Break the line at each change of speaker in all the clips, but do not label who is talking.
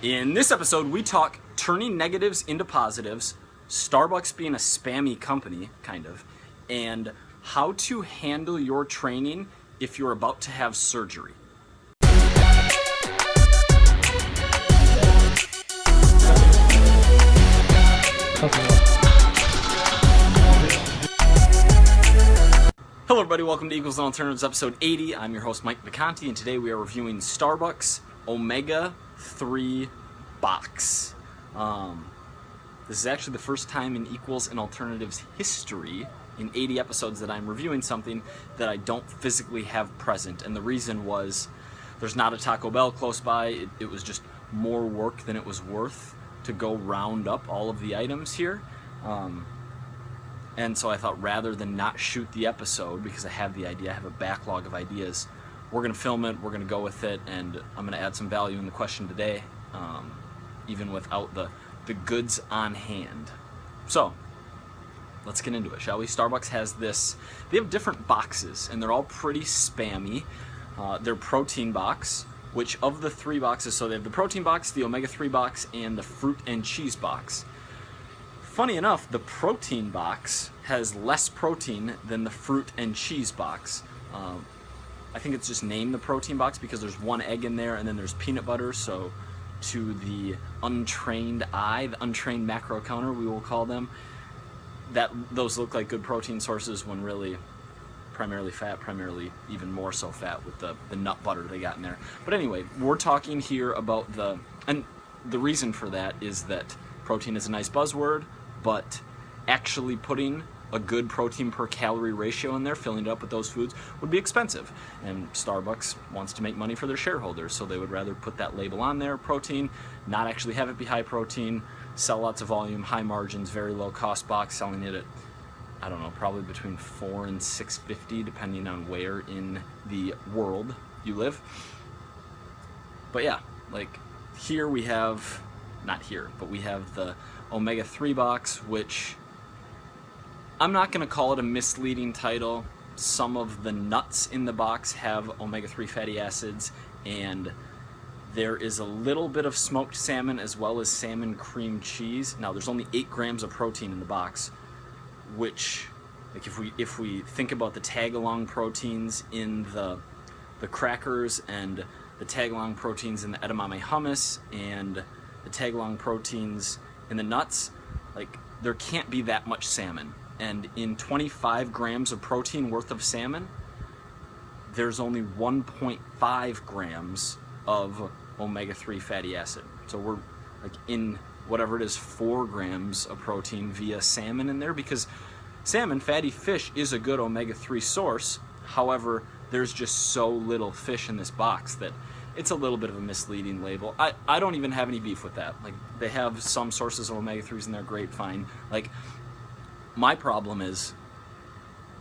In this episode, we talk turning negatives into positives, Starbucks being a spammy company, kind of, and how to handle your training if you're about to have surgery. Hello everybody, welcome to Equals and Alternatives episode 80. I'm your host Mike Vacanti, and today we are reviewing Starbucks Omega 3 box. This is actually the first time in Equals and Alternatives history in 80 episodes that I'm reviewing something that I don't physically have present, and the reason was there's not a Taco Bell close by. It was just more work than it was worth to go round up all of the items here. And so I thought rather than not shoot the episode, because I have the idea, I have a backlog of ideas, we're going to film it, we're going to go with it, and I'm going to add some value in the question today, even without the goods on hand. So, let's get into it, shall we? Starbucks has this, they have different boxes, and they're all pretty spammy. Their protein box, which of the three boxes, so they have the protein box, the Omega 3 box, and the fruit and cheese box. Funny enough, the protein box has less protein than the fruit and cheese box. I think it's just named the protein box because there's one egg in there and then there's peanut butter, so to the untrained eye, the untrained macro counter, we will call them, those look like good protein sources when really primarily fat, primarily even more so fat with the nut butter they got in there. But anyway, we're talking here about and the reason for that is that protein is a nice buzzword, but actually putting a good protein per calorie ratio in there, filling it up with those foods, would be expensive. And Starbucks wants to make money for their shareholders, so they would rather put that label on there, protein, not actually have it be high protein, sell lots of volume, high margins, very low cost box, selling it at, I don't know, probably between $4 and $6.50, depending on where in the world you live. But yeah, like here we have, not here, but we have the Omega 3 box, which I'm not going to call it a misleading title. Some of the nuts in the box have Omega 3 fatty acids, and there is a little bit of smoked salmon as well as salmon cream cheese. Now there's only 8 grams of protein in the box, which, like, if we think about the tag-along proteins in the crackers and the tag-along proteins in the edamame hummus and the tag-along proteins in the nuts, like, there can't be that much salmon. And in 25 grams of protein worth of salmon, there's only 1.5 grams of omega-3 fatty acid. So we're like in whatever it is, 4 grams of protein via salmon in there, because salmon, fatty fish, is a good omega-3 source. However, there's just so little fish in this box that it's a little bit of a misleading label. I don't even have any beef with that. Like, they have some sources of omega-3s in there, great, fine. Like, my problem is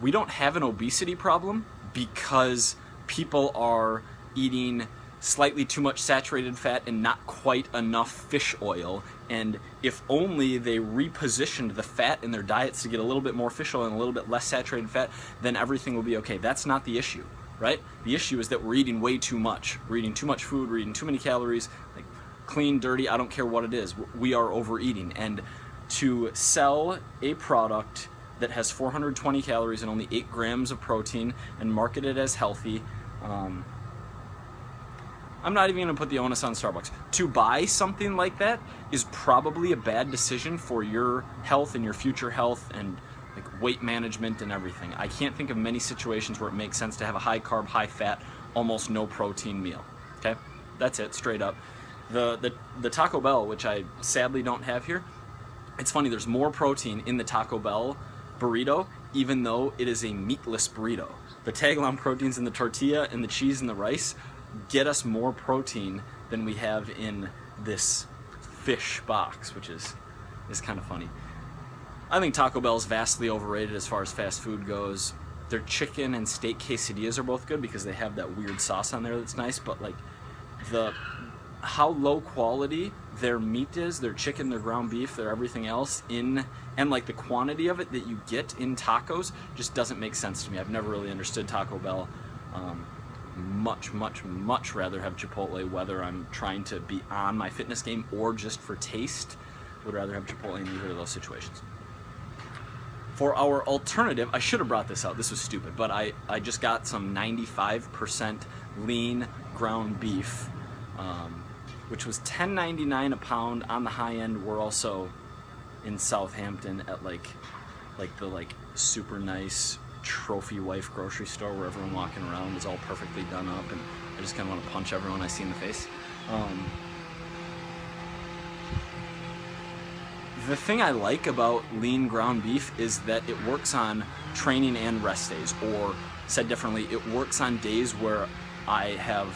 we don't have an obesity problem because people are eating slightly too much saturated fat and not quite enough fish oil, and if only they repositioned the fat in their diets to get a little bit more fish oil and a little bit less saturated fat, then everything will be okay. That's not the issue, right? The issue is that we're eating way too much. We're eating too much food, we're eating too many calories, like clean, dirty, I don't care what it is. We are overeating, and to sell a product that has 420 calories and only 8 grams of protein and market it as healthy, I'm not even going to put the onus on Starbucks. To buy something like that is probably a bad decision for your health and your future health and like weight management and everything. I can't think of many situations where it makes sense to have a high carb, high fat, almost no protein meal. Okay, that's it, straight up. The Taco Bell, which I sadly don't have here, it's funny, there's more protein in the Taco Bell burrito, even though it is a meatless burrito. The tag-along proteins in the tortilla and the cheese and the rice get us more protein than we have in this fish box, which is kind of funny. I think Taco Bell is vastly overrated as far as fast food goes. Their chicken and steak quesadillas are both good because they have that weird sauce on there that's nice, but like how low quality their meat is, their chicken, their ground beef, their everything else and like the quantity of it that you get in tacos just doesn't make sense to me. I've never really understood Taco Bell. much rather have Chipotle, whether I'm trying to be on my fitness game or just for taste. Would rather have Chipotle in either of those situations. For our alternative, I should have brought this out. This was stupid, but I just got some 95% lean ground beef, which was $10.99 a pound on the high end. We're also in Southampton at like the super nice trophy wife grocery store where everyone walking around is all perfectly done up, and I just kind of want to punch everyone I see in the face. The thing I like about lean ground beef is that it works on training and rest days, or said differently, it works on days where I have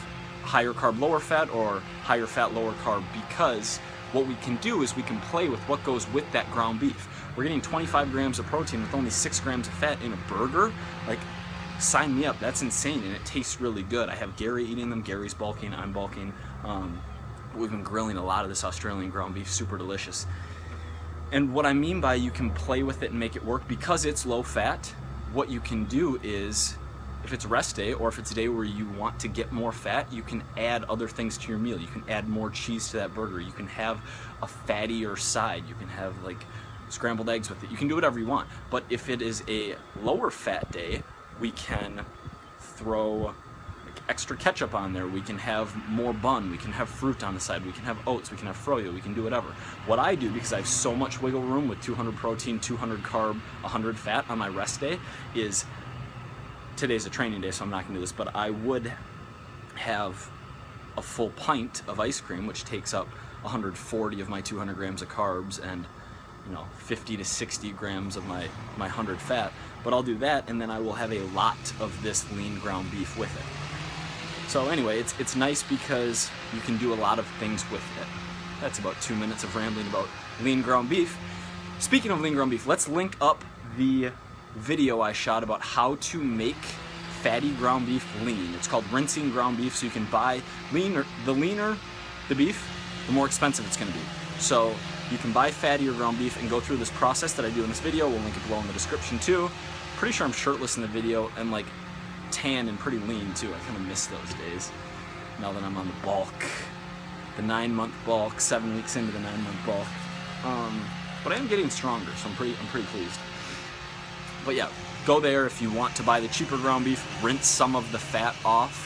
higher carb, lower fat, or higher fat, lower carb, because what we can do is we can play with what goes with that ground beef. We're getting 25 grams of protein with only 6 grams of fat in a burger. Like, sign me up, that's insane, and it tastes really good. I have Gary eating them. Gary's bulking, I'm bulking. We've been grilling a lot of this Australian ground beef, super delicious. And what I mean by you can play with it and make it work, because it's low fat, what you can do is, if it's rest day or if it's a day where you want to get more fat, you can add other things to your meal. You can add more cheese to that burger. You can have a fattier side. You can have like scrambled eggs with it. You can do whatever you want. But if it is a lower fat day, we can throw extra ketchup on there, we can have more bun, we can have fruit on the side, we can have oats, we can have froyo, we can do whatever. What I do, because I have so much wiggle room with 200 protein, 200 carb, 100 fat on my rest day, is today's a training day, so I'm not going to do this, but I would have a full pint of ice cream, which takes up 140 of my 200 grams of carbs and 50 to 60 grams of my 100 fat. But I'll do that, and then I will have a lot of this lean ground beef with it. So anyway, it's nice because you can do a lot of things with it. That's about 2 minutes of rambling about lean ground beef. Speaking of lean ground beef, let's link up the video I shot about how to make fatty ground beef lean. It's called rinsing ground beef, so you can buy leaner. The leaner the beef, the more expensive it's going to be. So you can buy fattier ground beef and go through this process that I do in this video. We'll link it below in the description too. Pretty sure I'm shirtless in the video and like tan and pretty lean too. I kind of miss those days now that I'm on the bulk, the 9-month bulk, 7 weeks into the 9-month bulk. But I am getting stronger, so I'm pretty pleased. But yeah, go there if you want to buy the cheaper ground beef. Rinse some of the fat off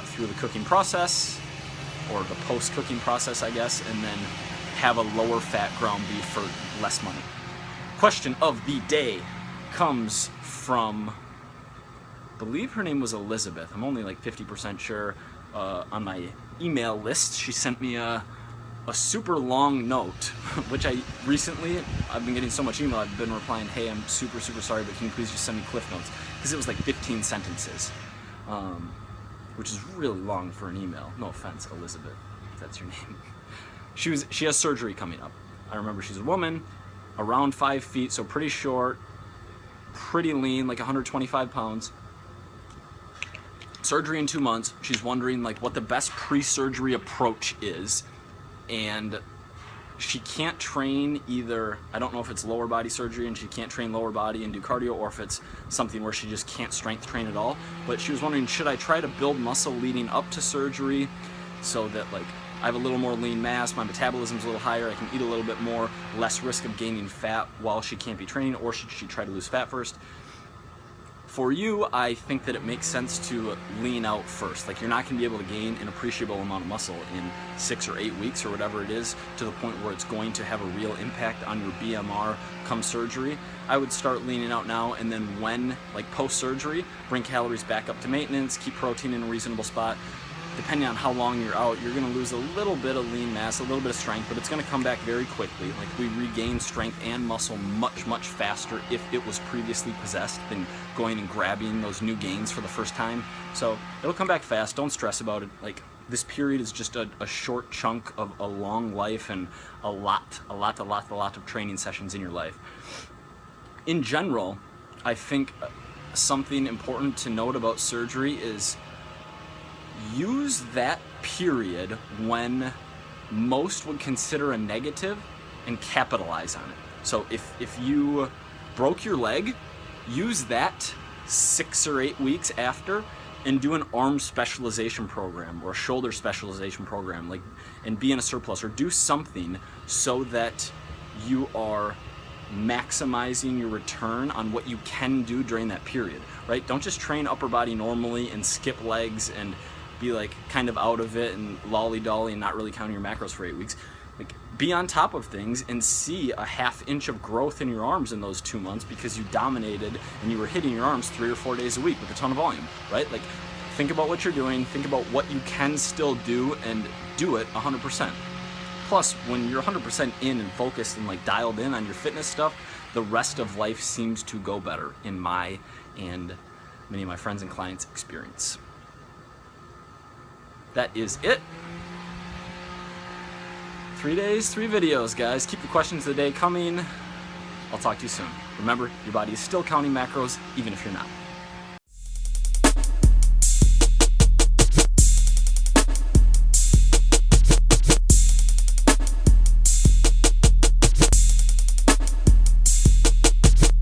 through the cooking process, or the post-cooking process, I guess, and then have a lower fat ground beef for less money. Question of the day comes from, I believe her name was Elizabeth. I'm only like 50% sure. On my email list, she sent me a super long note, which I've been getting so much email, I've been replying, hey, I'm super sorry, but can you please just send me cliff notes? Because it was like 15 sentences, which is really long for an email. No offense, Elizabeth, if that's your name. She has surgery coming up. I remember she's a woman, around 5 feet, so pretty short, pretty lean, like 125 pounds. Surgery in 2 months. She's wondering like what the best pre-surgery approach is, and she can't train either. I don't know if it's lower body surgery and she can't train lower body and do cardio, or if it's something where she just can't strength train at all. But she was wondering, should I try to build muscle leading up to surgery so that like I have a little more lean mass, my metabolism's a little higher, I can eat a little bit more, less risk of gaining fat while she can't be training, or should she try to lose fat first? For you, I think that it makes sense to lean out first. Like, you're not going to be able to gain an appreciable amount of muscle in 6 or 8 weeks or whatever it is, to the point where it's going to have a real impact on your BMR come surgery. I would start leaning out now, and then when, like post-surgery, bring calories back up to maintenance, keep protein in a reasonable spot. Depending on how long you're out, you're going to lose a little bit of lean mass, a little bit of strength, but it's going to come back very quickly. Like, we regain strength and muscle much faster if it was previously possessed than going and grabbing those new gains for the first time. So it'll come back fast. Don't stress about it. Like, this period is just a short chunk of a long life and a lot of training sessions in your life. In general, I think something important to note about surgery is use that period when most would consider a negative and capitalize on it. So if you broke your leg, use that 6 or 8 weeks after and do an arm specialization program or a shoulder specialization program, like, and be in a surplus, or do something so that you are maximizing your return on what you can do during that period, right? Don't just train upper body normally and skip legs and be like kind of out of it and lolly-dolly and not really counting your macros for 8 weeks. Like, be on top of things and see a ½ inch of growth in your arms in those 2 months because you dominated and you were hitting your arms 3 or 4 days a week with a ton of volume, right? Like, think about what you're doing, think about what you can still do, and do it 100%. Plus, when you're 100% in and focused and like dialed in on your fitness stuff, the rest of life seems to go better in my and many of my friends and clients' experience. That is it. 3 days, 3 videos, guys. Keep the questions of the day coming. I'll talk to you soon. Remember, your body is still counting macros, even if you're not.